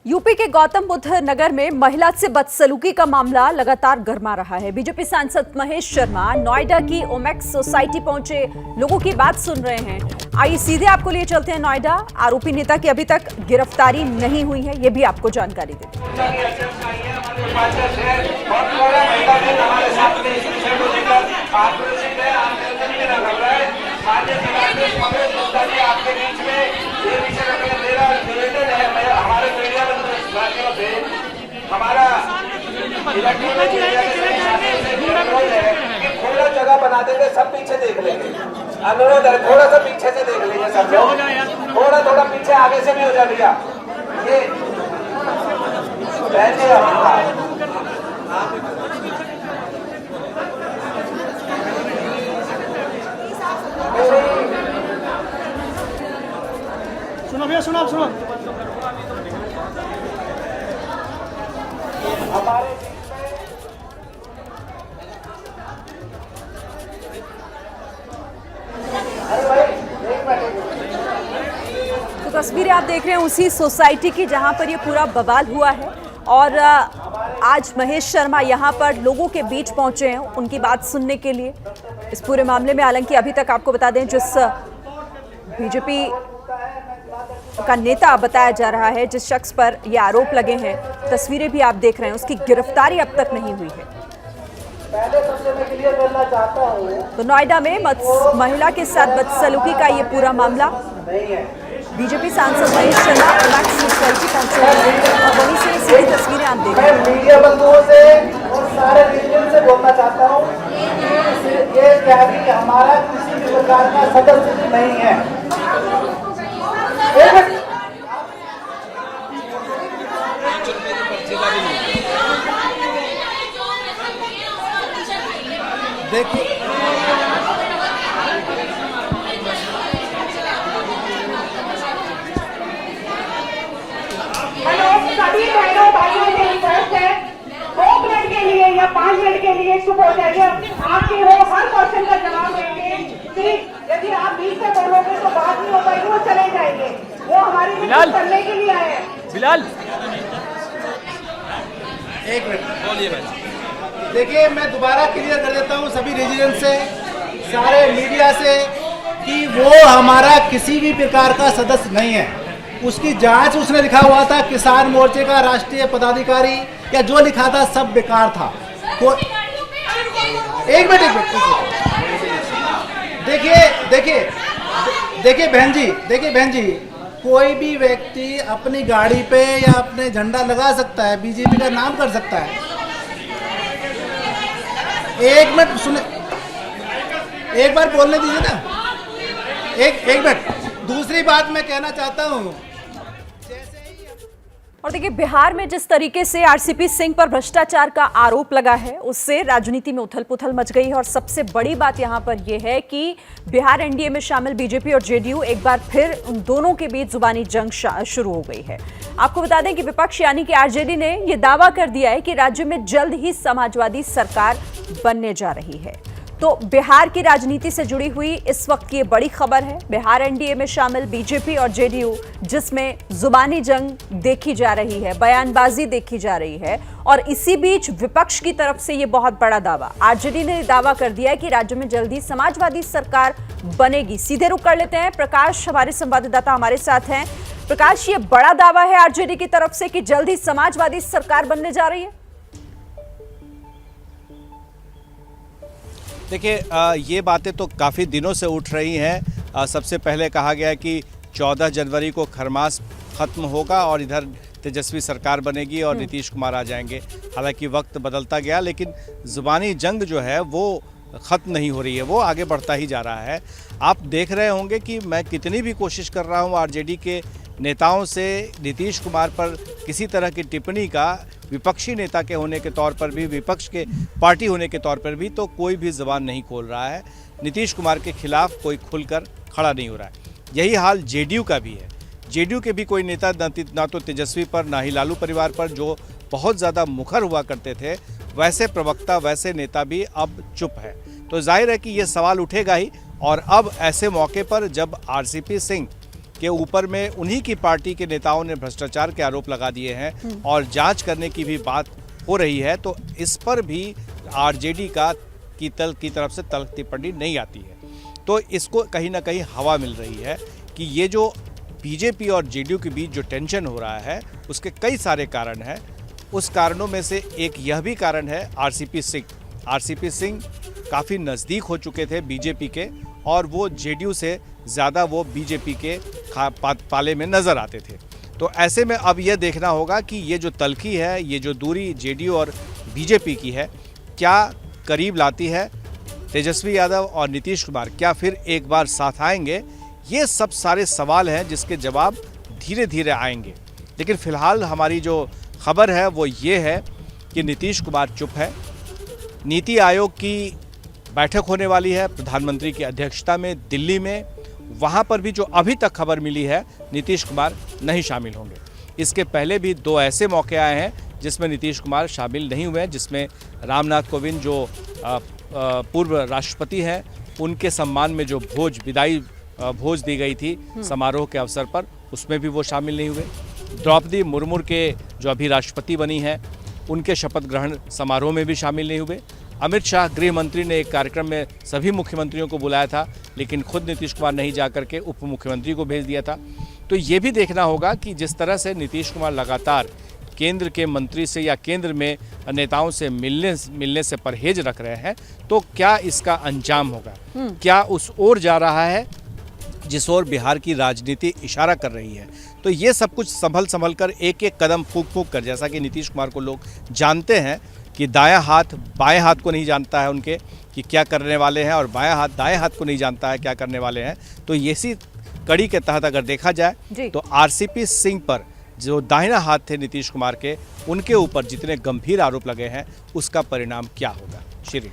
UP के गौतम बुद्ध नगर में महिला से बदसलूकी का मामला लगातार गर्मा रहा है। बीजेपी सांसद महेश शर्मा नोएडा की ओमेक्स सोसाइटी पहुंचे लोगों की बात सुन रहे हैं। आइए सीधे आपको लिए चलते हैं नोएडा। आरोपी नेता की अभी तक गिरफ्तारी नहीं हुई है, ये भी आपको जानकारी देते हमारा थोड़ा जगह बना देंगे, सब पीछे देख लेंगे। अनुरोध है, थोड़ा सा पीछे से देख लीजिए सब लोग, थोड़ा पीछे आगे से भी हो जा भैया। ये सुनो भैया, सुनो हमारे तो तस्वीरें आप देख रहे हैं उसी सोसाइटी की जहां पर ये पूरा बवाल हुआ है। और आज महेश शर्मा यहां पर लोगों के बीच पहुंचे हैं उनकी बात सुनने के लिए इस पूरे मामले में। हालांकि अभी तक आपको बता दें, जिस बीजेपी का नेता बताया जा रहा है, जिस शख्स पर ये आरोप लगे हैं, तस्वीरें भी आप देख रहे हैं, उसकी गिरफ्तारी अब तक नहीं हुई है। तो नोएडा में महिला के साथ बदसलूकी का ये पूरा मामला, बीजेपी सांसद महेश शर्मा ओमेक्स सोसाइटी पहुंचे और वहीं से सीधी तस्वीरें आप देख रहे हैं। मीडिया बंधुओं से और सारे रीजन से बोलना चाहता हूँ, ये क्या कि हमारा किसी भी प्रकार का सदस्य नहीं है। देखिए, हेलो, सभी बहनों भाइयों से रिक्वेस्ट है, 2 मिनट के लिए या 5 मिनट के लिए चुप हो जाइए। आपके वो हर क्वेश्चन का जवाब देंगे कि यदि आप बीच में बोलोगे तो बात नहीं हो पाएगी, वो चले जाएंगे। वो हमारी मदद करने के लिए आए हैं। बिलाल, एक मिनट बोलिए भाई। देखिए, मैं दोबारा क्लियर कर देता हूँ सभी रेजिडेंट से, सारे मीडिया से, कि वो हमारा किसी भी प्रकार का सदस्य नहीं है। उसकी जांच, उसने लिखा हुआ था किसान मोर्चे का राष्ट्रीय पदाधिकारी, या जो लिखा था सब बेकार था। एक मिनट देखिए बहन जी, कोई भी व्यक्ति अपनी गाड़ी पे या अपने झंडा लगा सकता है, बीजेपी का नाम कर सकता है। एक मिनट सुने, एक बार बोलने दीजिए ना। एक मिनट, दूसरी बात मैं कहना चाहता हूँ। और देखिए, बिहार में जिस तरीके से आरसीपी सिंह पर भ्रष्टाचार का आरोप लगा है, उससे राजनीति में उथल-पुथल मच गई है। और सबसे बड़ी बात यहां पर यह है कि बिहार एनडीए में शामिल बीजेपी और जेडीयू एक बार फिर उन दोनों के बीच जुबानी जंग शुरू हो गई है। आपको बता दें कि विपक्ष यानी कि आरजेडी ने यह दावा कर दिया है कि राज्य में जल्द ही समाजवादी सरकार बनने जा रही है। तो बिहार की राजनीति से जुड़ी हुई इस वक्त की बड़ी खबर है। बिहार एनडीए में शामिल बीजेपी और जेडीयू, जिसमें जुबानी जंग देखी जा रही है, बयानबाजी देखी जा रही है। और इसी बीच विपक्ष की तरफ से ये बहुत बड़ा दावा, आरजेडी ने दावा कर दिया है कि राज्य में जल्दी समाजवादी सरकार बनेगी। सीधे रुख कर लेते हैं, प्रकाश हमारे संवाददाता हमारे साथ हैं। प्रकाश, ये बड़ा दावा है आरजेडी की तरफ से कि जल्दी समाजवादी सरकार बनने जा रही है। देखिए, ये बातें तो काफ़ी दिनों से उठ रही हैं। सबसे पहले कहा गया कि 14 जनवरी को खरमास खत्म होगा और इधर तेजस्वी सरकार बनेगी और नीतीश कुमार आ जाएंगे। हालांकि वक्त बदलता गया, लेकिन ज़ुबानी जंग जो है वो ख़त्म नहीं हो रही है, वो आगे बढ़ता ही जा रहा है। आप देख रहे होंगे कि मैं कितनी भी कोशिश कर रहा हूँ आरजेडी के नेताओं से नीतीश कुमार पर किसी तरह की टिप्पणी का, विपक्षी नेता के होने के तौर पर भी, विपक्ष के पार्टी होने के तौर पर भी, तो कोई भी ज़बान नहीं खोल रहा है। नीतीश कुमार के खिलाफ कोई खुलकर खड़ा नहीं हो रहा है। यही हाल जेडीयू का भी है। जेडीयू के भी कोई नेता ना तो तेजस्वी पर, ना ही लालू परिवार पर, जो बहुत ज़्यादा मुखर हुआ करते थे, वैसे प्रवक्ता, वैसे नेता भी अब चुप है। तो जाहिर है कि ये सवाल उठेगा ही। और अब ऐसे मौके पर जब आरसीपी सिंह के ऊपर में उन्हीं की पार्टी के नेताओं ने भ्रष्टाचार के आरोप लगा दिए हैं और जांच करने की भी बात हो रही है, तो इस पर भी आरजेडी की तरफ से तल्ख टिप्पणी नहीं आती है। तो इसको कहीं ना कहीं हवा मिल रही है कि ये जो बीजेपी और जेडीयू के बीच जो टेंशन हो रहा है उसके कई सारे कारण हैं। उस कारणों में से एक यह भी कारण है आरसीपी सिंह काफ़ी नज़दीक हो चुके थे बीजेपी के और वो जेडीयू से ज़्यादा वो बीजेपी के पाले में नज़र आते थे। तो ऐसे में अब यह देखना होगा कि ये जो तल्खी है, ये जो दूरी जेडीयू और बीजेपी की है, क्या करीब लाती है तेजस्वी यादव और नीतीश कुमार, क्या फिर एक बार साथ आएंगे? ये सब सारे सवाल हैं जिसके जवाब धीरे धीरे आएंगे। लेकिन फिलहाल हमारी जो खबर है वो ये है कि नीतीश कुमार चुप है। नीति आयोग की बैठक होने वाली है प्रधानमंत्री की अध्यक्षता में दिल्ली में, वहाँ पर भी जो अभी तक खबर मिली है नीतीश कुमार नहीं शामिल होंगे। इसके पहले भी 2 ऐसे मौके आए हैं जिसमें नीतीश कुमार शामिल नहीं हुए हैं, जिसमें रामनाथ कोविंद जो पूर्व राष्ट्रपति हैं उनके सम्मान में जो विदाई भोज दी गई थी समारोह के अवसर पर, उसमें भी वो शामिल नहीं हुए। द्रौपदी मुर्मू के जो अभी राष्ट्रपति बनी हैं उनके शपथ ग्रहण समारोह में भी शामिल नहीं हुए। अमित शाह गृह मंत्री ने एक कार्यक्रम में सभी मुख्यमंत्रियों को बुलाया था, लेकिन खुद नीतीश कुमार नहीं जाकर के उप मुख्यमंत्री को भेज दिया था। तो ये भी देखना होगा कि जिस तरह से नीतीश कुमार लगातार केंद्र के मंत्री से या केंद्र में नेताओं से मिलने से परहेज रख रहे हैं, तो क्या इसका अंजाम होगा? क्या उस ओर जा रहा है जिस ओर बिहार की राजनीति इशारा कर रही है? तो ये सब कुछ संभल कर एक एक कदम फूंक कर, जैसा कि नीतीश कुमार को लोग जानते हैं कि दायां हाथ बाएं हाथ को नहीं जानता है उनके कि क्या करने वाले हैं, और बायां हाथ दाएं हाथ को नहीं जानता है क्या करने वाले हैं। तो इसी कड़ी के तहत अगर देखा जाए तो आरसीपी सिंह पर जो दाहिना हाथ थे नीतीश कुमार के, उनके ऊपर जितने गंभीर आरोप लगे हैं उसका परिणाम क्या होगा? श्री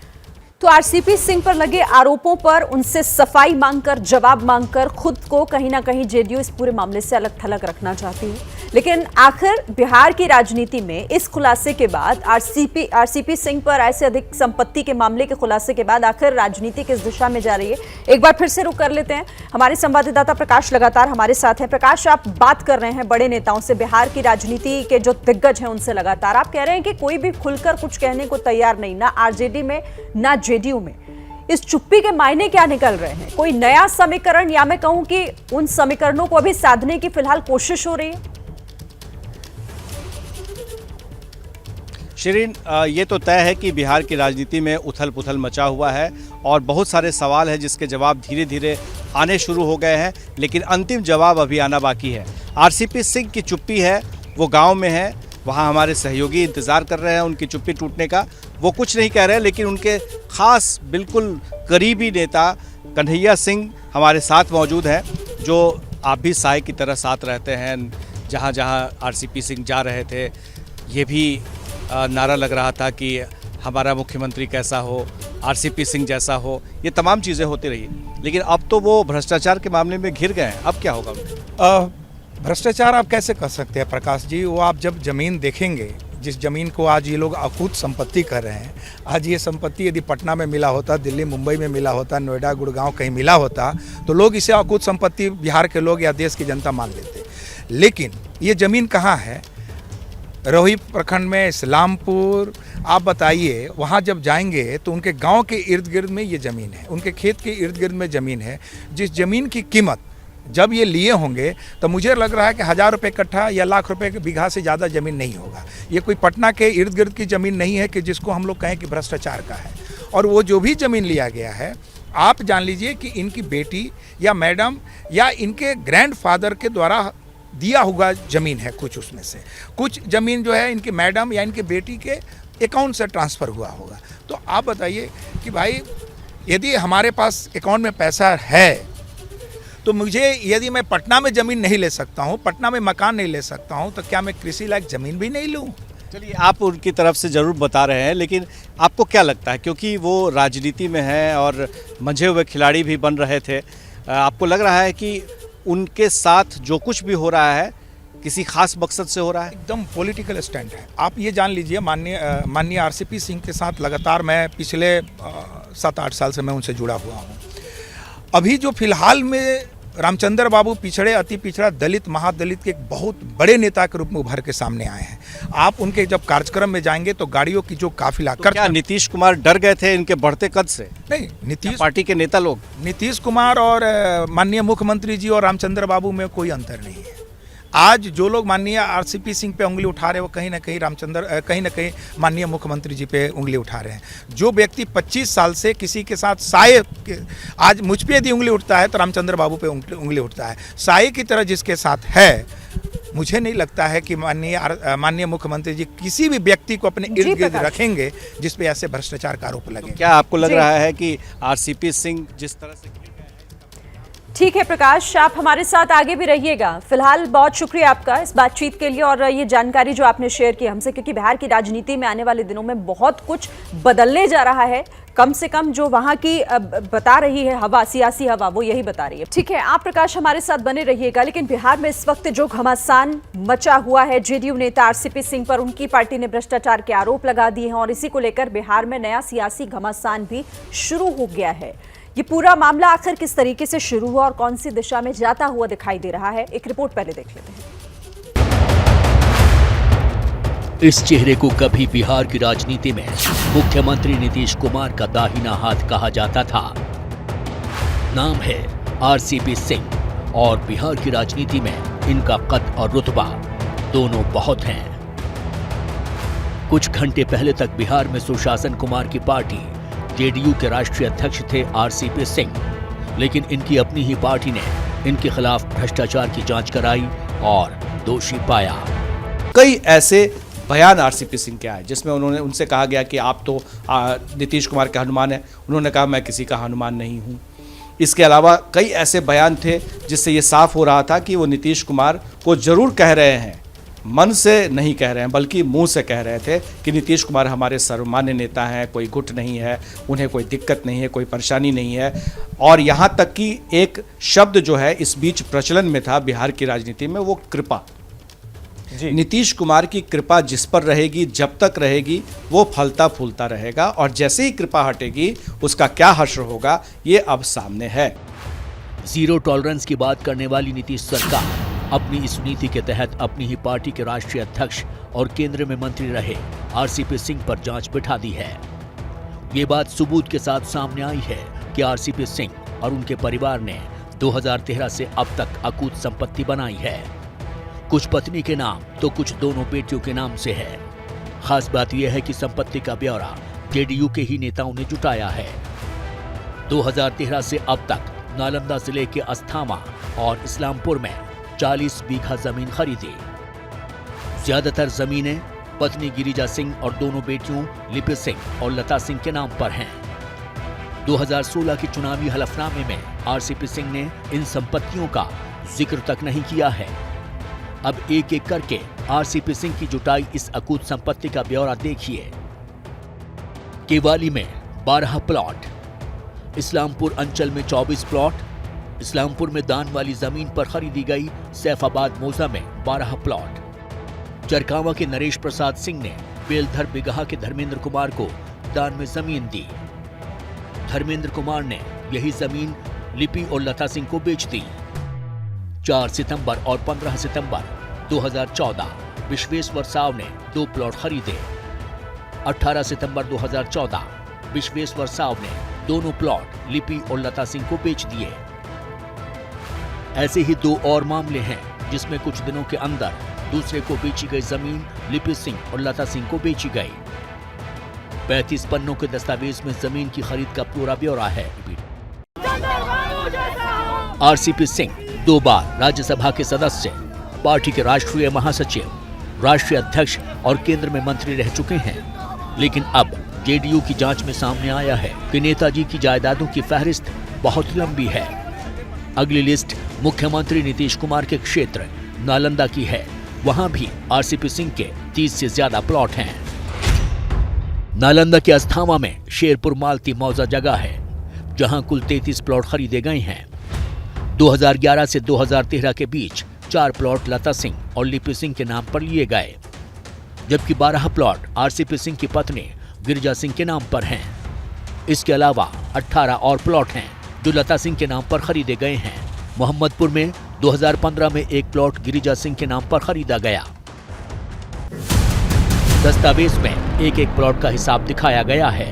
तो आरसीपी सिंह पर लगे आरोपों पर उनसे सफाई मांगकर, जवाब मांगकर खुद को कहीं ना कहीं जेडीयू इस पूरे मामले से अलग थलग रखना चाहती है। लेकिन आखिर बिहार की राजनीति में इस खुलासे के बाद, आरसीपी सिंह पर ऐसे अधिक संपत्ति के मामले के खुलासे के बाद आखिर राजनीति किस दिशा में जा रही है, एक बार फिर से रुक कर लेते हैं। हमारे संवाददाता प्रकाश लगातार हमारे साथ हैं। प्रकाश, आप बात कर रहे हैं बड़े नेताओं से, बिहार की राजनीति के जो दिग्गज हैं उनसे लगातार। आप कह रहे हैं कि कोई भी खुलकर कुछ कहने को तैयार नहीं, ना आरजेडी में ना जेडीयू में। इस चुप्पी के मायने क्या निकल रहे हैं? कोई नया समीकरण, या मैं कहूं कि उन समीकरणों को अभी साधने की फिलहाल कोशिश हो रही है? शिरीन, ये तो तय है कि बिहार की राजनीति में उथल पुथल मचा हुआ है और बहुत सारे सवाल हैं जिसके जवाब धीरे धीरे आने शुरू हो गए हैं, लेकिन अंतिम जवाब अभी आना बाकी है। आरसीपी सिंह की चुप्पी है, वो गांव में है, वहाँ हमारे सहयोगी इंतज़ार कर रहे हैं उनकी चुप्पी टूटने का। वो कुछ नहीं कह रहे, लेकिन उनके खास बिल्कुल करीबी नेता कन्हैया सिंह हमारे साथ मौजूद हैं, जो आप भी साय की तरह साथ रहते हैं। जहाँ जहाँ आरसीपी सिंह जा रहे थे, ये भी नारा लग रहा था कि हमारा मुख्यमंत्री कैसा हो, आरसीपी सिंह जैसा हो, ये तमाम चीज़ें होती रही। लेकिन अब तो वो भ्रष्टाचार के मामले में घिर गए हैं। अब क्या होगा उनका? भ्रष्टाचार आप कैसे कर सकते हैं प्रकाश जी? वो आप जब ज़मीन देखेंगे, जिस ज़मीन को आज ये लोग अकूत संपत्ति कर रहे हैं, आज ये संपत्ति यदि पटना में मिला होता, दिल्ली मुंबई में मिला होता, नोएडा गुड़गांव कहीं मिला होता, तो लोग इसे अकूत संपत्ति बिहार के लोग या देश की जनता मान लेते। लेकिन ये ज़मीन कहाँ है? रोही प्रखंड में, इस्लामपुर, आप बताइए। वहाँ जब जाएंगे तो उनके गांव के इर्द गिर्द में ये ज़मीन है, उनके खेत के इर्द गिर्द में ज़मीन है, जिस ज़मीन की कीमत जब ये लिए होंगे तो मुझे लग रहा है कि 1000 रुपये कट्ठा या लाख रुपए के बीघा से ज़्यादा ज़मीन नहीं होगा। ये कोई पटना के इर्द गिर्द की ज़मीन नहीं है कि जिसको हम लोग कहें कि भ्रष्टाचार का है। और वो जो भी ज़मीन लिया गया है, आप जान लीजिए कि इनकी बेटी या मैडम या इनके ग्रैंडफादर के द्वारा दिया हुआ ज़मीन है। कुछ उसमें से कुछ ज़मीन जो है इनकी मैडम या इनके बेटी के अकाउंट से ट्रांसफ़र हुआ होगा। तो आप बताइए कि भाई, यदि हमारे पास अकाउंट में पैसा है तो मुझे, यदि मैं पटना में ज़मीन नहीं ले सकता हूँ, पटना में मकान नहीं ले सकता हूँ, तो क्या मैं कृषि लायक ज़मीन भी नहीं लूँ? चलिए, आप उनकी तरफ से ज़रूर बता रहे हैं, लेकिन आपको क्या लगता है, क्योंकि वो राजनीति में हैं और मंझे हुए खिलाड़ी भी बन रहे थे, आपको लग रहा है कि उनके साथ जो कुछ भी हो रहा है किसी खास मकसद से हो रहा है? एकदम पॉलिटिकल स्टैंड है। आप ये जान लीजिए, माननीय आरसीपी सिंह के साथ लगातार मैं पिछले 7-8 साल से मैं उनसे जुड़ा हुआ हूँ। अभी जो फिलहाल में रामचंद्र बाबू पिछड़े अति पिछड़ा दलित महादलित के एक बहुत बड़े नेता के रूप में उभर के सामने आए हैं। आप उनके जब कार्यक्रम में जाएंगे तो गाड़ियों की जो काफिला तो क्या नीतीश कुमार डर गए थे इनके बढ़ते कद से? नहीं, नीतीश पार्टी के नेता लोग, नीतीश कुमार और माननीय मुख्यमंत्री जी और रामचंद्र बाबू में कोई अंतर नहीं है। आज जो लोग माननीय आरसीपी सिंह पे उंगली उठा रहे हैं वो कहीं ना कहीं माननीय मुख्यमंत्री जी पे उंगली उठा रहे हैं। जो व्यक्ति 25 साल से किसी के साथ साये, आज मुझ पे यदि उंगली उठता है तो रामचंद्र बाबू पे उंगली उठता है। साये की तरह जिसके साथ है, मुझे नहीं लगता है कि माननीय मुख्यमंत्री जी किसी भी व्यक्ति को अपने इर्द गिर्द रखेंगे जिस पे ऐसे भ्रष्टाचार का आरोप लगे। क्या आपको लग रहा है कि आरसीपी सिंह जिस तरह से? ठीक है प्रकाश, आप हमारे साथ आगे भी रहिएगा। फिलहाल बहुत शुक्रिया आपका इस बातचीत के लिए और ये जानकारी जो आपने शेयर की हमसे, क्योंकि बिहार की राजनीति में आने वाले दिनों में बहुत कुछ बदलने जा रहा है। कम से कम जो वहां की बता रही है हवा, सियासी हवा, वो यही बता रही है। ठीक है, आप प्रकाश हमारे साथ बने रहिएगा। लेकिन बिहार में इस वक्त जो घमासान मचा हुआ है, जेडीयू नेता आरसीपी सिंह पर उनकी पार्टी ने भ्रष्टाचार के आरोप लगा दिए हैं और इसी को लेकर बिहार में नया सियासी घमासान भी शुरू हो गया है। ये पूरा मामला आखिर किस तरीके से शुरू हुआ और कौन सी दिशा में जाता हुआ दिखाई दे रहा है, एक रिपोर्ट पहले देख लेते हैं। इस चेहरे को कभी बिहार की राजनीति में मुख्यमंत्री नीतीश कुमार का दाहिना हाथ कहा जाता था। नाम है आरसीपी सिंह और बिहार की राजनीति में इनका कद और रुतबा दोनों बहुत हैं। कुछ घंटे पहले तक बिहार में सुशासन कुमार की पार्टी जेडीयू के राष्ट्रीय अध्यक्ष थे आरसीपी सिंह, लेकिन इनकी अपनी ही पार्टी ने इनके खिलाफ भ्रष्टाचार की जांच कराई और दोषी पाया। कई ऐसे बयान आरसीपी सिंह के आए जिसमें उनसे कहा गया कि आप तो नीतीश कुमार का हनुमान है। उन्होंने कहा मैं किसी का हनुमान नहीं हूं। इसके अलावा कई ऐसे बयान थे जिससे ये साफ हो रहा था कि वो नीतीश कुमार को जरूर कह रहे हैं, मन से नहीं कह रहे हैं बल्कि मुंह से कह रहे थे कि नीतीश कुमार हमारे सर्वमान्य नेता हैं, कोई गुट नहीं है, उन्हें कोई दिक्कत नहीं है, कोई परेशानी नहीं है। और यहाँ तक कि एक शब्द जो है इस बीच प्रचलन में था बिहार की राजनीति में, वो कृपा। नीतीश कुमार की कृपा जिस पर रहेगी, जब तक रहेगी, वो फलता फूलता रहेगा और जैसे ही कृपा हटेगी उसका क्या हश्र होगा ये अब सामने है। जीरो टॉलरेंस की बात करने वाली नीतीश सरकार अपनी इस नीति के तहत अपनी ही पार्टी के राष्ट्रीय अध्यक्ष और केंद्र में मंत्री रहे आरसीपी सिंह पर जांच बिठा दी है। ये बात सबूत के साथ सामने आई है कि आरसीपी सिंह और उनके परिवार ने 2013 से अब तक अकूत संपत्ति बनाई है। कुछ पत्नी के नाम तो कुछ दोनों बेटियों के नाम से है। खास बात यह है कि संपत्ति का ब्यौरा जेडीयू के ही नेताओं ने जुटाया है। 2013 से अब तक नालंदा जिले के अस्थामा और इस्लामपुर में 40 बीघा जमीन खरीदी। ज्यादातर जमीनें पत्नी गिरिजा सिंह और दोनों बेटियों लिपि सिंह और लता सिंह के नाम पर हैं। 2016 के चुनावी हलफनामे में आरसीपी सिंह ने इन संपत्तियों का जिक्र तक नहीं किया है। अब एक एक करके आरसीपी सिंह की जुटाई इस अकूत संपत्ति का ब्यौरा देखिए। केवाली में 12 प्लॉट, इस्लामपुर अंचल में 24 प्लॉट, इस्लामपुर में दान वाली जमीन पर खरीदी गई सैफाबाद मौजा में 12 प्लॉट। चरकावा के नरेश प्रसाद सिंह ने बेलधर बिगहा के धर्मेंद्र कुमार को दान में जमीन दी। धर्मेंद्र कुमार ने यही जमीन लिपि और लता सिंह को बेच दी। 4 सितंबर और 15 सितंबर 2014 विश्वेश्वर साव ने 2 प्लॉट खरीदे। 18 सितंबर 2014 विश्वेश्वर साव ने दोनों प्लॉट लिपि और लता सिंह को बेच दिए। ऐसे ही 2 और मामले हैं जिसमें कुछ दिनों के अंदर दूसरे को बेची गई जमीन लिपि सिंह और लता सिंह को बेची गई। 35 पन्नों के दस्तावेज में जमीन की खरीद का पूरा ब्यौरा है। आरसीपी सिंह 2 बार राज्यसभा के सदस्य, पार्टी के राष्ट्रीय महासचिव, राष्ट्रीय अध्यक्ष और केंद्र में मंत्री रह चुके हैं। लेकिन अब जेडीयू की जांच में सामने आया है कि नेताजी की जायदादों की फहरिस्त बहुत लंबी है। अगली लिस्ट मुख्यमंत्री नीतीश कुमार के क्षेत्र नालंदा की है। वहां भी आरसीपी सिंह के 30 से ज्यादा प्लॉट हैं। नालंदा के अस्थामा में शेरपुर मालती मौजा जगह है जहां कुल 33 प्लॉट खरीदे गए हैं। 2011 से 2013 के बीच 4 प्लॉट लता सिंह और लिपि सिंह के नाम पर लिए गए, जबकि 12 प्लॉट आरसीपी सिंह की पत्नी गिरिजा सिंह के नाम पर हैं। इसके अलावा 18 और प्लॉट हैं जो लता सिंह के नाम पर खरीदे गए हैं। मोहम्मदपुर में 2015 में एक प्लॉट गिरिजा सिंह के नाम पर खरीदा गया। दस्तावेज में एक एक प्लॉट का हिसाब दिखाया गया है।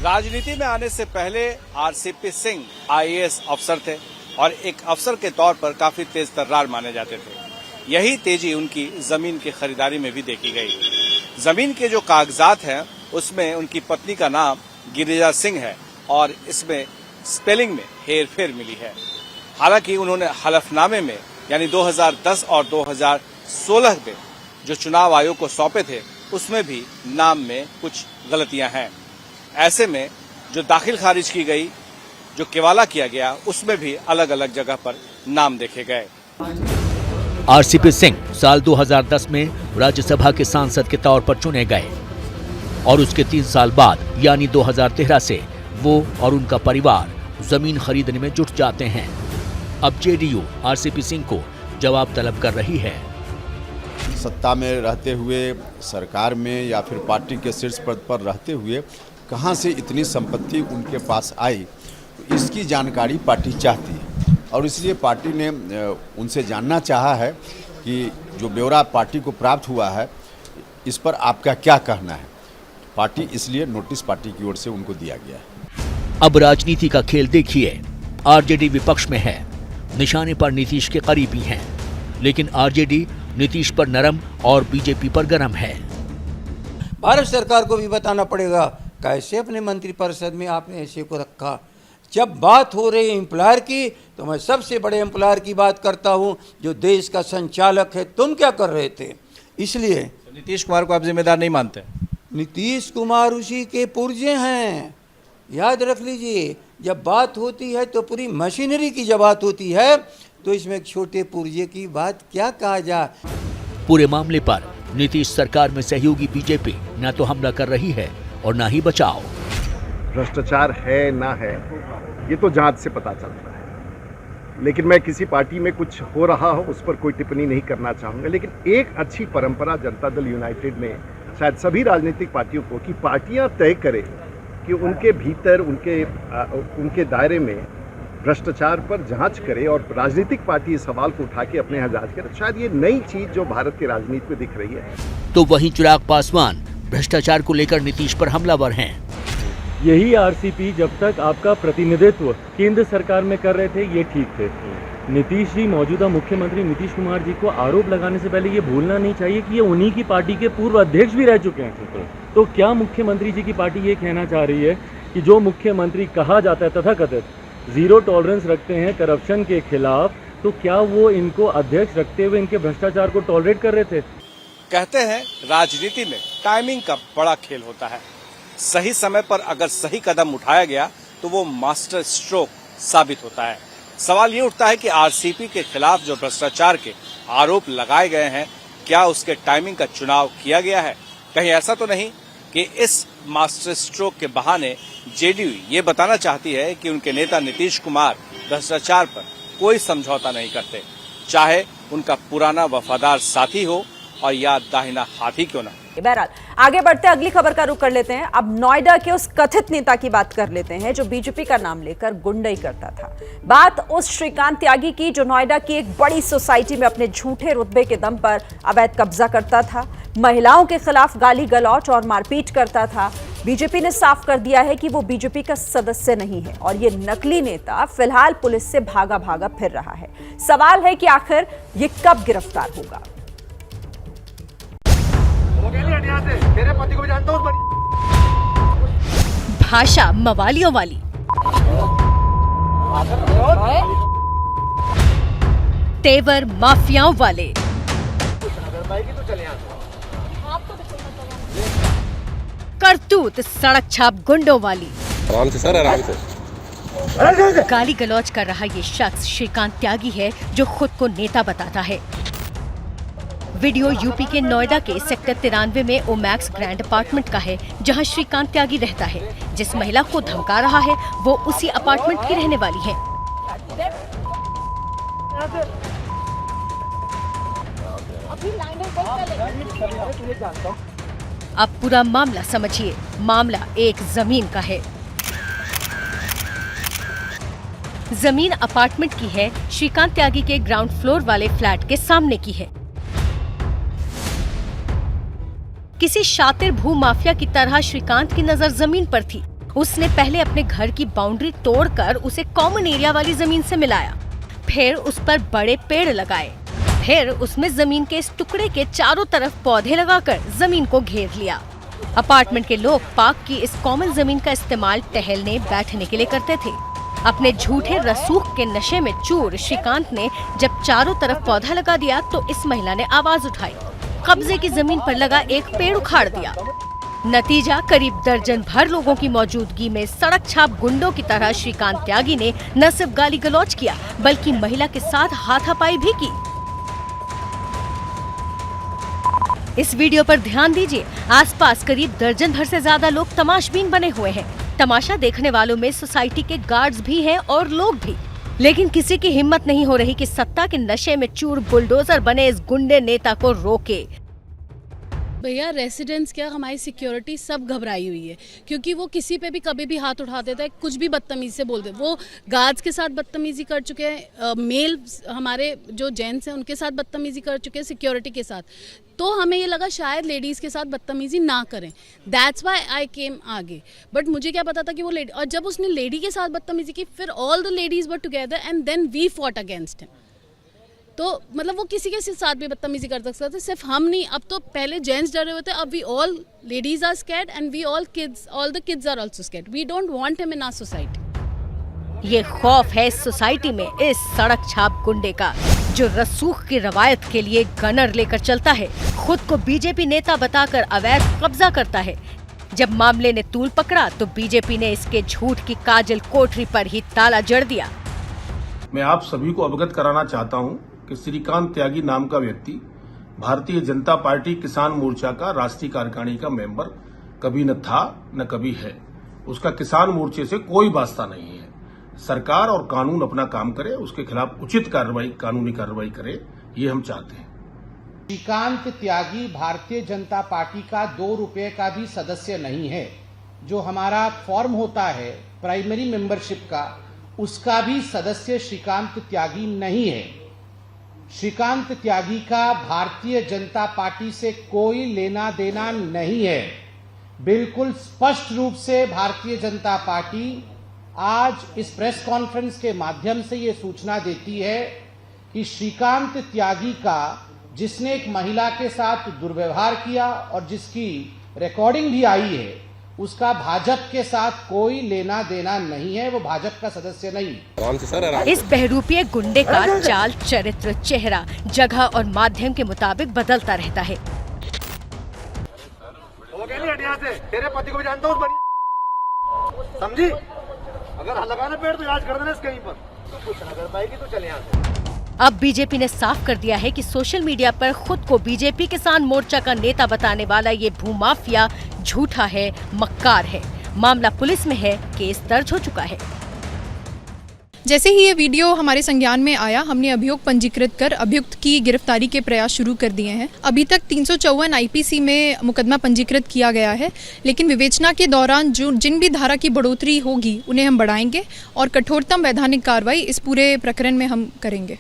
राजनीति में आने से पहले आरसीपी सिंह आईएएस अफसर थे और एक अफसर के तौर पर काफी तेज तर्रार माने जाते थे। यही तेजी उनकी जमीन की खरीदारी में भी देखी गई। जमीन के जो कागजात हैं उसमें उनकी पत्नी का नाम गिरिजा सिंह है और इसमें स्पेलिंग में हेरफेर मिली है। हालांकि उन्होंने हलफनामे में यानी 2010 और 2016 में जो चुनाव आयोग को सौंपे थे उसमें भी नाम में कुछ गलतियां हैं। ऐसे में जो दाखिल खारिज की गई, जो केवाला किया गया, उसमें भी अलग अलग जगह पर नाम देखे गए। आरसीपी सिंह साल 2010 में राज्यसभा के सांसद के तौर पर चुने गए और उसके 3 साल बाद यानी 2013 से वो और उनका परिवार जमीन खरीदने में जुट जाते हैं। अब जेडीयू आरसीपी सिंह को जवाब तलब कर रही है। सत्ता में रहते हुए, सरकार में या फिर पार्टी के शीर्ष पद पर रहते हुए कहां से इतनी संपत्ति उनके पास आई, इसकी जानकारी पार्टी चाहती है और इसलिए पार्टी ने उनसे जानना चाहा है कि जो ब्यौरा पार्टी को प्राप्त हुआ है इस पर आपका क्या कहना है। पार्टी इसलिए नोटिस पार्टी की ओर से उनको दिया गया है। अब राजनीति का खेल देखिए। आरजेडी विपक्ष में है, निशाने पर नीतीश के करीबी हैं, लेकिन आरजेडी नीतीश पर नरम और बीजेपी पर गरम है। भारत सरकार को भी बताना पड़ेगा कैसे अपने मंत्रिपरिषद में आपने ऐसे को रखा। जब बात हो रही एम्प्लॉयर की तो मैं सबसे बड़े एम्प्लॉयर की बात करता हूं जो देश का संचालक है। तुम क्या कर रहे थे? इसलिए नीतीश कुमार को आप जिम्मेदार नहीं मानते? नीतीश कुमार उसी के पुर्जे हैं, याद रख लीजिए। जब बात होती है तो पूरी मशीनरी की जब बात होती है तो इसमें एक छोटे पुर्जे की बात क्या कहा जाए। पूरे मामले पर नीतीश सरकार में सहयोगी बीजेपी न तो हमला कर रही है और न ही बचाव। भ्रष्टाचार है ना है ये तो जांच से पता चलता है, लेकिन मैं किसी पार्टी में कुछ हो रहा हो उस पर कोई टिप्पणी नहीं करना चाहूँगा। लेकिन एक अच्छी परंपरा जनता दल यूनाइटेड में शायद सभी राजनीतिक पार्टियों को कि पार्टियां तय करें कि उनके भीतर उनके दायरे में भ्रष्टाचार पर जांच करे और राजनीतिक पार्टी इस सवाल को उठा के अपने यहाँ जांच करे। शायद ये नई चीज जो भारत की राजनीति में दिख रही है। तो वहीं चिराग पासवान भ्रष्टाचार को लेकर नीतीश पर हमलावर हैं। यही आरसीपी जब तक आपका प्रतिनिधित्व केंद्र सरकार में कर रहे थे ये ठीक थे। नीतीश जी, मौजूदा मुख्यमंत्री नीतीश कुमार जी को आरोप लगाने से पहले ये भूलना नहीं चाहिए कि ये उन्हीं की पार्टी के पूर्व अध्यक्ष भी रह चुके हैं। तो क्या मुख्यमंत्री जी की पार्टी ये कहना चाह रही है कि जो मुख्यमंत्री कहा जाता है तथाकथित जीरो टॉलरेंस रखते हैं करप्शन के खिलाफ, तो क्या वो इनको अध्यक्ष रखते हुए इनके भ्रष्टाचार को टॉलरेट कर रहे थे? कहते हैं राजनीति में टाइमिंग का बड़ा खेल होता है। सही समय पर अगर सही कदम उठाया गया तो वो मास्टर स्ट्रोक साबित होता है। सवाल ये उठता है कि आरसीपी के खिलाफ जो भ्रष्टाचार के आरोप लगाए गए हैं, क्या उसके टाइमिंग का चुनाव किया गया है? कहीं ऐसा तो नहीं कि इस मास्टर स्ट्रोक के बहाने जेडीयू ये बताना चाहती है कि उनके नेता नीतीश कुमार भ्रष्टाचार पर कोई समझौता नहीं करते, चाहे उनका पुराना वफादार साथी हो और या दाहिना हाथी क्यों ना। बहरहाल आगे बढ़ते अगली खबर का रुख कर लेते हैं। अब नोएडा के उस कथित नेता की बात कर लेते हैं जो बीजेपी का नाम लेकर गुंडई करता था। बात उस श्रीकांत त्यागी की जो नोएडा की एक बड़ी सोसाइटी में अपने झूठे रुतबे के दम पर अवैध कब्जा करता था, महिलाओं के खिलाफ गाली गलौज और मारपीट करता था। बीजेपी ने साफ कर दिया है कि वो बीजेपी का सदस्य नहीं है और ये नकली नेता फिलहाल पुलिस से भागा भागा फिर रहा है। सवाल है कि आखिर ये कब गिरफ्तार होगा। मेरे पति को भी जानता हूं। भाषा मवालियों वाली, तेवर माफियाओं वाले, करतूत सड़क छाप गुंडों वाली। आराम से सर, आराम से। गाली गलौज कर रहा ये शख्स श्रीकांत त्यागी है जो खुद को नेता बताता है। वीडियो यूपी के नोएडा के सेक्टर 93 में ओमैक्स ग्रैंड अपार्टमेंट का है जहां श्रीकांत त्यागी रहता है। जिस महिला को धमका रहा है वो उसी अपार्टमेंट की रहने वाली है। अब पूरा मामला समझिए। मामला एक जमीन का है। जमीन अपार्टमेंट की है, श्रीकांत त्यागी के ग्राउंड फ्लोर वाले फ्लैट के सामने की है। किसी शातिर भू माफिया की तरह श्रीकांत की नजर जमीन पर थी। उसने पहले अपने घर की बाउंड्री तोड़कर उसे कॉमन एरिया वाली जमीन से मिलाया, फिर उस पर बड़े पेड़ लगाए, फिर उसमें जमीन के इस टुकड़े के चारों तरफ पौधे लगाकर जमीन को घेर लिया। अपार्टमेंट के लोग पार्क की इस कॉमन जमीन का इस्तेमाल टहलने बैठने के लिए करते थे। अपने झूठे रसूख के नशे में चूर श्रीकांत ने जब चारों तरफ पौधा लगा दिया तो इस महिला ने आवाज उठाई, कब्जे की जमीन पर लगा एक पेड़ उखाड़ दिया। नतीजा, करीब दर्जन भर लोगों की मौजूदगी में सड़क छाप गुंडों की तरह श्रीकांत त्यागी ने न सिर्फ गाली गलौज किया बल्कि महिला के साथ हाथापाई भी की। इस वीडियो पर ध्यान दीजिए, आसपास करीब दर्जन भर से ज्यादा लोग तमाशबीन बने हुए हैं। तमाशा देखने वालों में सोसाइटी के गार्ड्स भी हैं और लोग भी, लेकिन किसी की हिम्मत नहीं हो रही कि सत्ता के नशे में चूर बुलडोजर बने इस गुंडे नेता को रोके। भैया रेसिडेंट्स क्या, हमारी सिक्योरिटी सब घबराई हुई है, क्योंकि वो किसी पे भी कभी भी हाथ उठा देता है, कुछ भी बदतमीजी से बोलते हैं। वो गार्ड्स के साथ बदतमीजी कर चुके हैं, मेल हमारे जो जेंट्स हैं उनके साथ बदतमीजी कर चुके हैं, सिक्योरिटी के साथ। तो हमें ये लगा शायद लेडीज़ के साथ बदतमीजी ना करें, दैट्स वाई आई केम आगे। बट मुझे क्या पता था कि वो लेडी, और जब उसने लेडी के साथ बदतमीजी की फिर all the ladies were together and then we fought against him. तो मतलब वो किसी के साथ भी बदतमीजी कर सकते थे, सिर्फ हम नहीं। अब तो पहले जेंट्स डरे हुए थे, अब we all ladies are scared and we all the kids are also scared. We don't want him in our society. ये खौफ है इस सोसाइटी में इस सड़क छाप गुंडे का, जो रसूख की रवायत के लिए गनर लेकर चलता है, खुद को बीजेपी नेता बताकर अवैध कब्जा करता है। जब मामले ने तूल पकड़ा तो बीजेपी ने इसके झूठ की काजल कोठरी पर ही ताला जड़ दिया। मैं आप सभी को अवगत कराना चाहता हूं कि श्रीकांत त्यागी नाम का व्यक्ति भारतीय जनता पार्टी किसान मोर्चा का राष्ट्रीय कार्यकारिणी का मेंबर कभी न था न कभी है। उसका किसान मोर्चे से कोई वास्ता नहीं है। सरकार और कानून अपना काम करे, उसके खिलाफ उचित कार्रवाई, कानूनी कार्रवाई करे, ये हम चाहते हैं। श्रीकांत त्यागी भारतीय जनता पार्टी का 2 रुपये का भी सदस्य नहीं है। जो हमारा फॉर्म होता है प्राइमरी मेंबरशिप का, उसका भी सदस्य श्रीकांत त्यागी नहीं है। श्रीकांत त्यागी का भारतीय जनता पार्टी से कोई लेना देना नहीं है। बिल्कुल स्पष्ट रूप से भारतीय जनता पार्टी आज इस प्रेस कॉन्फ्रेंस के माध्यम से ये सूचना देती है कि श्रीकांत त्यागी का, जिसने एक महिला के साथ दुर्व्यवहार किया और जिसकी रिकॉर्डिंग भी आई है, उसका भाजपा के साथ कोई लेना देना नहीं है। वो भाजपा का सदस्य नहीं। इस बहरूपीय गुंडे का चाल, चरित्र, चेहरा, जगह और माध्यम के मुताबिक बदलता रहता है। तेरे पति को भी जानता हूँ, समझी? अगर लगाना पेड़ तो इलाज कर देना इसके यहीं पर। कुछ अगर पाएगी तो चले यहाँ से। अब बीजेपी ने साफ कर दिया है कि सोशल मीडिया पर खुद को बीजेपी किसान मोर्चा का नेता बताने वाला ये भूमाफिया झूठा है, मक्कार है। मामला पुलिस में है, केस दर्ज हो चुका है। जैसे ही ये वीडियो हमारे संज्ञान में आया, हमने अभियोग पंजीकृत कर अभियुक्त की गिरफ्तारी के प्रयास शुरू कर दिए हैं। अभी तक 354 आईपीसी में मुकदमा पंजीकृत किया गया है, लेकिन विवेचना के दौरान जिन भी धारा की बढ़ोतरी होगी उन्हें हम बढ़ाएंगे और कठोरतम वैधानिक कार्रवाई इस पूरे प्रकरण में हम करेंगे।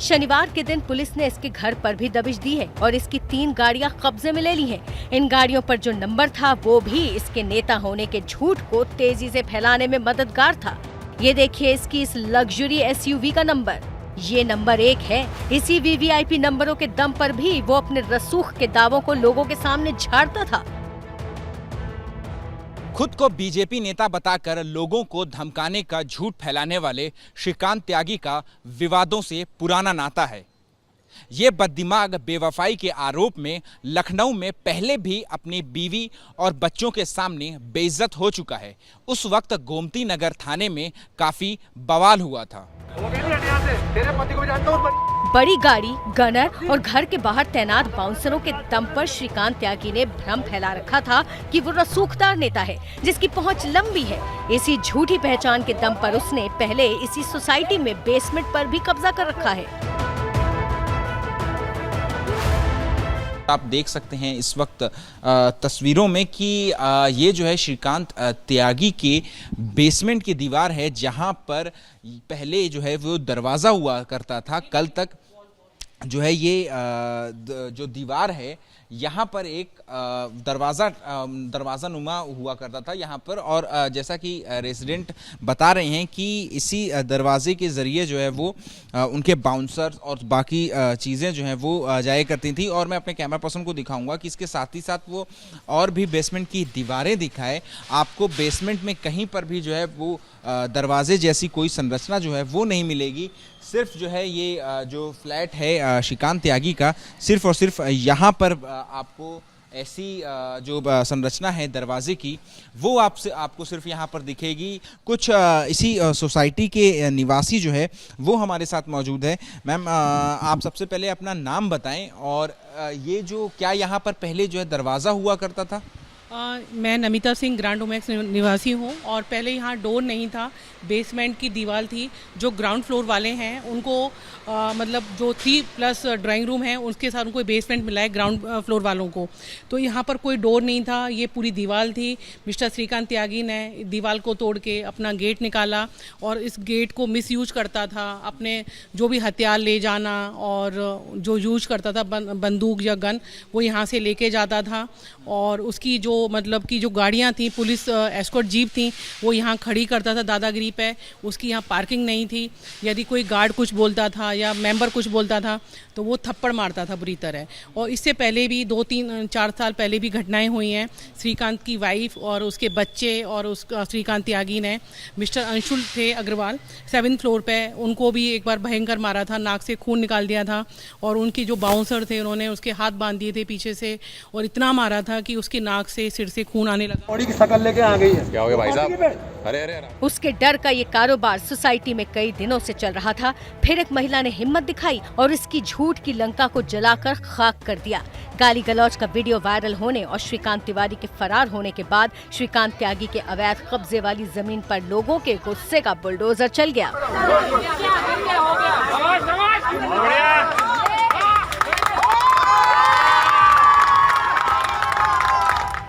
शनिवार के दिन पुलिस ने इसके घर पर भी दबिश दी है और इसकी 3 गाड़ियां कब्जे में ले ली हैं। इन गाड़ियों पर जो नंबर था वो भी इसके नेता होने के झूठ को तेजी से फैलाने में मददगार था। ये देखिए इसकी इस लग्जरी एसयूवी का नंबर, ये नंबर 1 है। इसी वीवीआईपी नंबरों के दम पर भी वो अपने रसूख के दावों को लोगों के सामने झाड़ता था। खुद को बीजेपी नेता बताकर लोगों को धमकाने का झूठ फैलाने वाले श्रीकांत त्यागी का विवादों से पुराना नाता है। ये बददिमाग बेवफाई के आरोप में लखनऊ में पहले भी अपनी बीवी और बच्चों के सामने बेइज्जत हो चुका है। उस वक्त गोमती नगर थाने में काफी बवाल हुआ था। बड़ी गाड़ी, गनर और घर के बाहर तैनात बाउंसरों के दम पर श्रीकांत त्यागी ने भ्रम फैला रखा था कि वो रसूखदार नेता है जिसकी पहुंच लंबी है। इसी झूठी पहचान के दम पर उसने पहले इसी सोसाइटी में बेसमेंट पर भी कब्जा कर रखा है। आप देख सकते हैं इस वक्त तस्वीरों में कि ये जो है श्रीकांत त्यागी के बेसमेंट की दीवार है, जहां पर पहले जो है वो दरवाज़ा हुआ करता था। कल तक जो है ये जो दीवार है यहाँ पर एक दरवाज़ा नुमा हुआ करता था यहाँ पर, और जैसा कि रेजिडेंट बता रहे हैं कि इसी दरवाजे के ज़रिए जो है वो उनके बाउंसर्स और बाकी चीज़ें जो हैं वो जाया करती थी। और मैं अपने कैमरा पर्सन को दिखाऊंगा कि इसके साथ ही साथ वो और भी बेसमेंट की दीवारें दिखाए। आपको बेसमेंट में कहीं पर भी जो है वो दरवाजे जैसी कोई संरचना जो है वो नहीं मिलेगी। सिर्फ जो है ये जो फ्लैट है श्रीकांत त्यागी का, सिर्फ और सिर्फ यहाँ पर आपको ऐसी जो संरचना है दरवाजे की वो आपको सिर्फ यहाँ पर दिखेगी। कुछ इसी सोसाइटी के निवासी जो है वो हमारे साथ मौजूद है। मैम, आप सबसे पहले अपना नाम बताएं और ये जो क्या यहाँ पर पहले जो है दरवाज़ा हुआ करता था? मैं नमिता सिंह ग्रांड ओमेक्स निवासी हूँ और पहले यहाँ डोर नहीं था, बेसमेंट की दीवार थी। जो ग्राउंड फ्लोर वाले हैं उनको मतलब जो 3+ ड्राइंग रूम है उसके साथ उनको बेसमेंट मिला है ग्राउंड फ्लोर वालों को। तो यहाँ पर कोई डोर नहीं था, ये पूरी दीवार थी। मिस्टर श्रीकांत त्यागी ने दीवार को तोड़ के अपना गेट निकाला और इस गेट को मिसयूज करता था, अपने जो भी हथियार ले जाना और जो यूज करता था बंदूक या गन वो यहाँ से लेके जाता था। और उसकी जो मतलब कि जो गाड़ियाँ थी, पुलिस एस्कॉर्ट जीप थी, वो यहाँ खड़ी करता था दादागिरी पे। उसकी यहाँ पार्किंग नहीं थी। यदि कोई गार्ड कुछ बोलता था या मेंबर कुछ बोलता था तो वो थप्पड़ मारता था बुरी तरह। और इससे पहले भी 2-3-4 साल पहले भी घटनाएं हुई हैं। श्रीकांत की वाइफ और उसके बच्चे और उस श्रीकांत त्यागी ने, मिस्टर अंशुल थे अग्रवाल 7th फ्लोर पे, उनको भी एक बार भयंकर मारा था, नाक से खून निकाल दिया था। और उनकी जो बाउंसर थे उन्होंने उसके हाथ बांध दिए थे पीछे से और इतना मारा था कि उसकी नाक से, सिर से खून आने लगा। बॉडी की शकल लेके आ गई है। क्या हो गया भाई साहब? अरे उसके डर का ये कारोबार सोसाइटी में कई दिनों से चल रहा था। फिर एक महिला ने हिम्मत दिखाई और इसकी झूठ की लंका को जलाकर खाक कर दिया। गाली गलौज का वीडियो वायरल होने और श्रीकांत तिवारी के फरार होने के बाद श्रीकांत त्यागी के अवैध कब्जे वाली जमीन पर लोगों के गुस्से का बुलडोजर चल गया।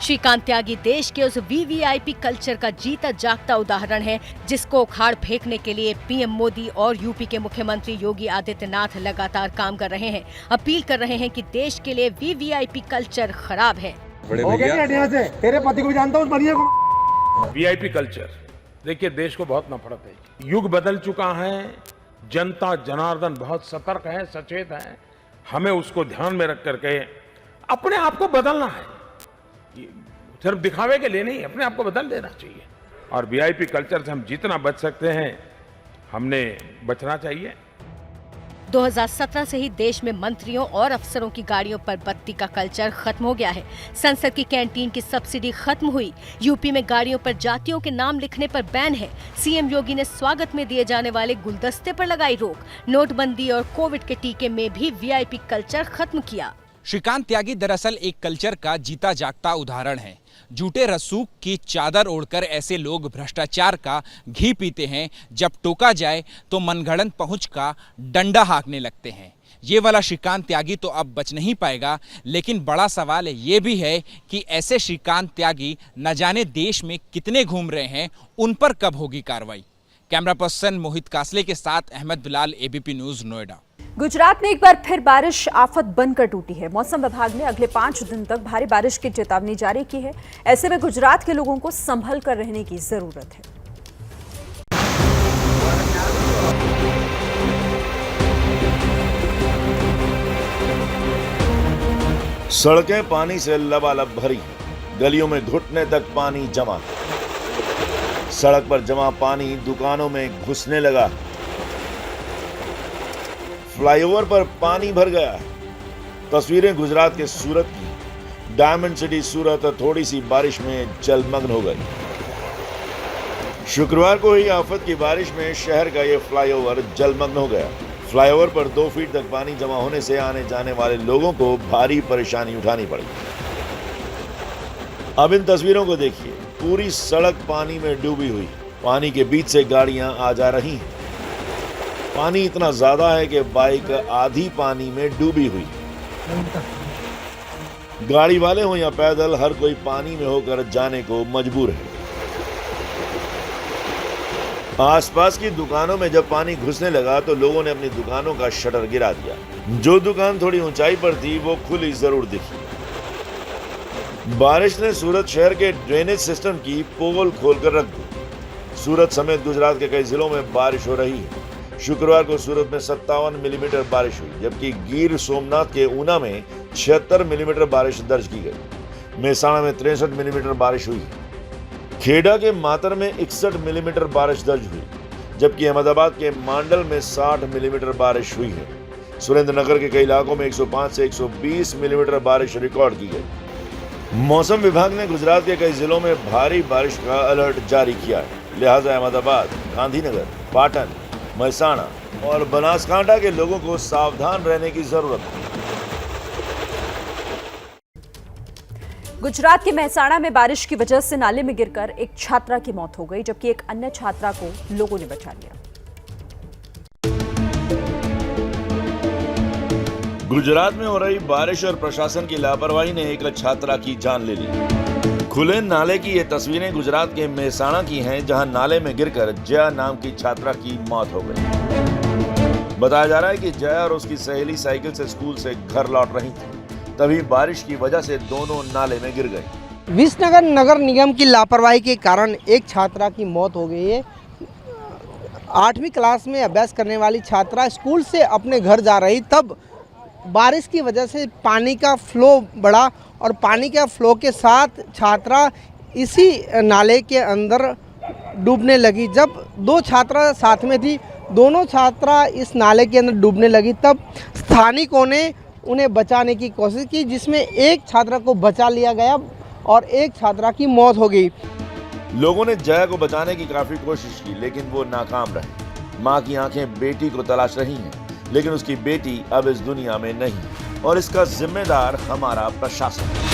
श्रीकांत त्यागी देश के उस वीवीआईपी कल्चर का जीता जागता उदाहरण है जिसको उखाड़ फेंकने के लिए पीएम मोदी और यूपी के मुख्यमंत्री योगी आदित्यनाथ लगातार काम कर रहे हैं। अपील कर रहे हैं कि देश के लिए वीवीआईपी कल्चर खराब है। तेरे पति को भी जानता हूँ, बढ़िया को। वीआईपी कल्चर, देखिए देश को बहुत नफरत है। युग बदल चुका है, जनता जनार्दन बहुत सतर्क है, सचेत है। हमें उसको ध्यान में रख करके अपने आप को बदलना है। सिर्फ दिखावे के लिए नहीं, अपने आप को बदल देना चाहिए। और वीआईपी कल्चर से हम जितना बच सकते हैं हमने बचना चाहिए। 2017 से ही देश में मंत्रियों और अफसरों की गाड़ियों पर बत्ती का कल्चर खत्म हो गया है। संसद की कैंटीन की सब्सिडी खत्म हुई। यूपी में गाड़ियों पर जातियों के नाम लिखने पर बैन है। सीएम योगी ने स्वागत में दिए जाने वाले गुलदस्ते पर लगाई रोक। नोटबंदी और कोविड के टीके में भी वीआईपी कल्चर खत्म किया। श्रीकांत त्यागी दरअसल एक कल्चर का जीता जागता उदाहरण है। झूठे रसूख की चादर ओढ़कर ऐसे लोग भ्रष्टाचार का घी पीते हैं। जब टोका जाए तो मनगढ़ंत पहुंच का डंडा हाँकने लगते हैं। ये वाला श्रीकांत त्यागी तो अब बच नहीं पाएगा। लेकिन बड़ा सवाल ये भी है कि ऐसे श्रीकांत त्यागी न जाने देश में कितने घूम रहे हैं, उन पर कब होगी कार्रवाई। कैमरा पर्सन मोहित कासले के साथ अहमद बिलाल, एबीपी न्यूज, नोएडा। गुजरात में एक बार फिर बारिश आफत बनकर टूटी है। मौसम विभाग ने अगले 5 दिन तक भारी बारिश की चेतावनी जारी की है। ऐसे में गुजरात के लोगों को संभल कर रहने की जरूरत है। सड़कें पानी से लबालब भरी, गलियों में घुटने तक पानी जमा। सड़क पर जमा पानी दुकानों में घुसने लगा। फ्लाईओवर पर पानी भर गया है। तस्वीरें गुजरात के सूरत की। डायमंड सिटी सूरत थोड़ी सी बारिश में जलमग्न हो गई। शुक्रवार को हुई आफत की बारिश में शहर का ये फ्लाईओवर जलमग्न हो गया। फ्लाईओवर पर 2 फीट तक पानी जमा होने से आने जाने वाले लोगों को भारी परेशानी उठानी पड़ी। अब इन तस्वीरों को देखिए। पूरी सड़क पानी में डूबी हुई। पानी के बीच से गाड़ियां आ जा रही हैं। पानी इतना ज्यादा है कि बाइक आधी पानी में डूबी हुई। गाड़ी वाले हो या पैदल, हर कोई पानी में होकर जाने को मजबूर है। आसपास की दुकानों में जब पानी घुसने लगा तो लोगों ने अपनी दुकानों का शटर गिरा दिया। जो दुकान थोड़ी ऊंचाई पर थी वो खुली जरूर दिखी। बारिश ने सूरत शहर के ड्रेनेज सिस्टम की पोल खोलकर रख दी। सूरत समेत गुजरात के कई जिलों में बारिश हो रही है। शुक्रवार को सूरत में 57 मिलीमीटर बारिश हुई, जबकि गिर सोमनाथ के ऊना में 76 मिलीमीटर बारिश दर्ज की गई। मेहसाणा में 63 मिलीमीटर बारिश हुई। खेड़ा के मातर में 61 मिलीमीटर बारिश दर्ज हुई, जबकि अहमदाबाद के मांडल में 60 मिलीमीटर बारिश हुई है। सुरेंद्रनगर के कई इलाकों में 105 से 120 मिलीमीटर बारिश रिकॉर्ड की गई। मौसम विभाग ने गुजरात के कई जिलों में भारी बारिश का अलर्ट जारी किया है, लिहाजा अहमदाबाद, गांधीनगर, पाटन, मेहसाणा और बनासकांठा के लोगों को सावधान रहने की जरूरत है। गुजरात के मेहसाणा में बारिश की वजह से नाले में गिरकर एक छात्रा की मौत हो गई, जबकि एक अन्य छात्रा को लोगों ने बचा लिया। गुजरात में हो रही बारिश और प्रशासन की लापरवाही ने एक छात्रा की जान ले ली। खुले नाले की ये तस्वीरें गुजरात के मेहसाणा की हैं, जहां नाले में गिरकर जया नाम की छात्रा की मौत हो गई। बताया जा रहा है कि जया और उसकी सहेली साइकिल से स्कूल से घर लौट रही थी, तभी बारिश की वजह से दोनों नाले में गिर गए। विसनगर नगर निगम की लापरवाही के कारण एक छात्रा की मौत हो गई है। 8वीं क्लास में अभ्यास करने वाली छात्रा स्कूल से अपने घर जा रही, तब बारिश की वजह से पानी का फ्लो बढ़ा और पानी के फ्लो के साथ छात्रा इसी नाले के अंदर डूबने लगी। जब दो छात्रा साथ में थी, दोनों छात्रा इस नाले के अंदर डूबने लगी, तब स्थानिकों ने उन्हें बचाने की कोशिश की, जिसमें एक छात्रा को बचा लिया गया और एक छात्रा की मौत हो गई। लोगों ने जया को बचाने की काफी कोशिश की, लेकिन वो नाकाम रहे। मां की आंखें बेटी को तलाश रही हैं, लेकिन उसकी बेटी अब इस दुनिया में नहीं, और इसका जिम्मेदार हमारा प्रशासन है।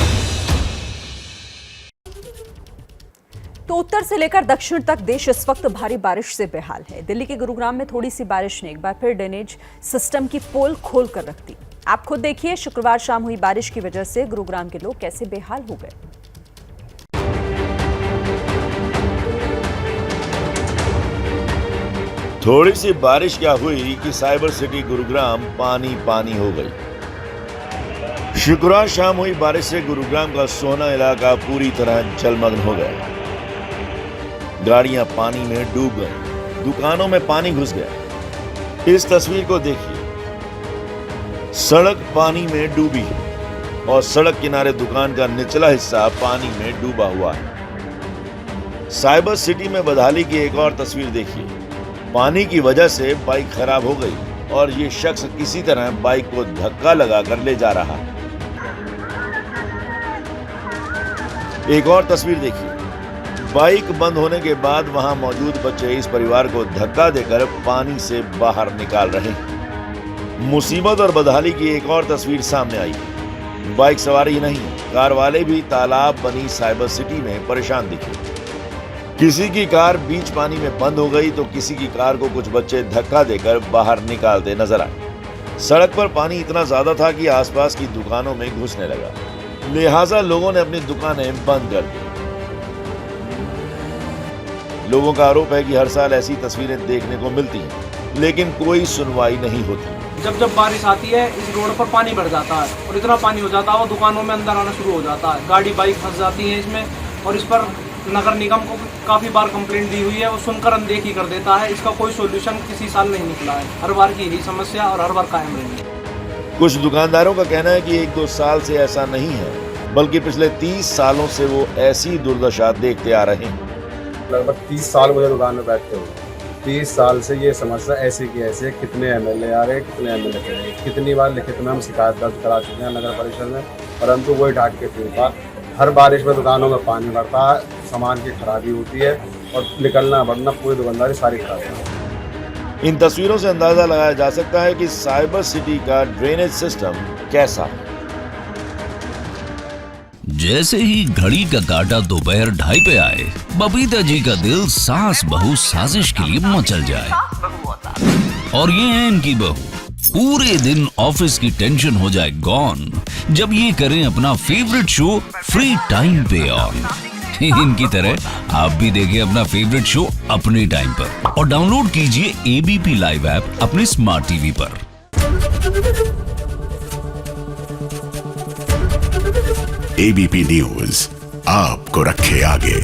तो उत्तर से लेकर दक्षिण तक देश इस वक्त भारी बारिश से बेहाल है। दिल्ली के गुरुग्राम में थोड़ी सी बारिश ने एक बार फिर ड्रेनेज सिस्टम की पोल खोल कर रख दी। आप खुद देखिए, शुक्रवार शाम हुई बारिश की वजह से गुरुग्राम के लोग कैसे बेहाल हो गए। थोड़ी सी बारिश क्या हुई कि साइबर सिटी गुरुग्राम पानी पानी हो गई। शुक्रवार शाम हुई बारिश से गुरुग्राम का सोना इलाका पूरी तरह जलमग्न हो गया। गाड़ियां पानी में डूब गई, दुकानों में पानी घुस गया। इस तस्वीर को देखिए, सड़क पानी में डूबी है और सड़क किनारे दुकान का निचला हिस्सा पानी में डूबा हुआ है। साइबर सिटी में बदहाली की एक और तस्वीर देखिए। पानी की वजह से बाइक खराब हो गई और ये शख्स किसी तरह बाइक को धक्का लगाकर ले जा रहा है। एक और तस्वीर देखिए, बाइक बंद होने के बाद वहां मौजूद बच्चे इस परिवार को धक्का देकर पानी से बाहर निकाल रहे हैं। मुसीबत और बदहाली की एक और तस्वीर सामने आई। बाइक सवार ही नहीं, कार वाले भी तालाब बनी साइबर सिटी में परेशान दिखे। किसी की कार बीच पानी में बंद हो गई तो किसी की कार को कुछ बच्चे धक्का देकर बाहर निकालते नजर आए। सड़क पर पानी इतना ज्यादा था कि आसपास की दुकानों में घुसने लगा, लिहाजा लोगों ने अपनी दुकानें बंद कर दी। लोगों का आरोप है कि हर साल ऐसी तस्वीरें देखने को मिलती हैं, लेकिन कोई सुनवाई नहीं होती। जब बारिश आती है, इस रोड पर पानी भर जाता है और इतना पानी हो जाता है, वो दुकानों में अंदर आना शुरू हो जाता है। गाड़ी बाइक फंस जाती है इसमें, और इस पर नगर निगम को काफी बार कंप्लेंट दी हुई है, वो सुनकर अनदेखी कर देता है। इसका कोई सोल्यूशन किसी साल नहीं निकला है। हर बार की यही समस्या और हर बार कायम रहेगी। कुछ दुकानदारों का कहना है कि 1-2 साल से ऐसा नहीं है, बल्कि पिछले 30 सालों से वो ऐसी दुर्दशा देखते आ रहे हैं। लगभग 30 साल मुझे दुकान में बैठते हुए, 30 साल से ये समस्या ऐसी की ऐसी है। कितने MLA आ रहे, कितने MLA चले, कितनी बार लिखित में हम शिकायत दर्ज करा चुके हैं नगर परिषद में, परंतु वही ढाक के पीता। हर बारिश में दुकानों में पानी भरता है, सामान की खराबी होती है और निकलना बढ़ना पूरी दुकानदारी सारी खराब है। इन तस्वीरों से अंदाजा लगाया जा सकता है कि साइबर सिटी का ड्रेनेज सिस्टम कैसा है। जैसे ही घड़ी का काटा दोपहर 2:30 पे आए, बबीता जी का दिल सास बहू साजिश के लिए मचल जाए। और ये है इनकी बहू, पूरे दिन ऑफिस की टेंशन हो जाए गॉन जब ये करें अपना फेवरेट शो फ्री टाइम पे ऑन। इनकी तरह आप भी देखें अपना फेवरेट शो अपने टाइम पर और डाउनलोड कीजिए एबीपी लाइव ऐप अपने स्मार्ट टीवी पर। एबीपी न्यूज आपको रखे आगे।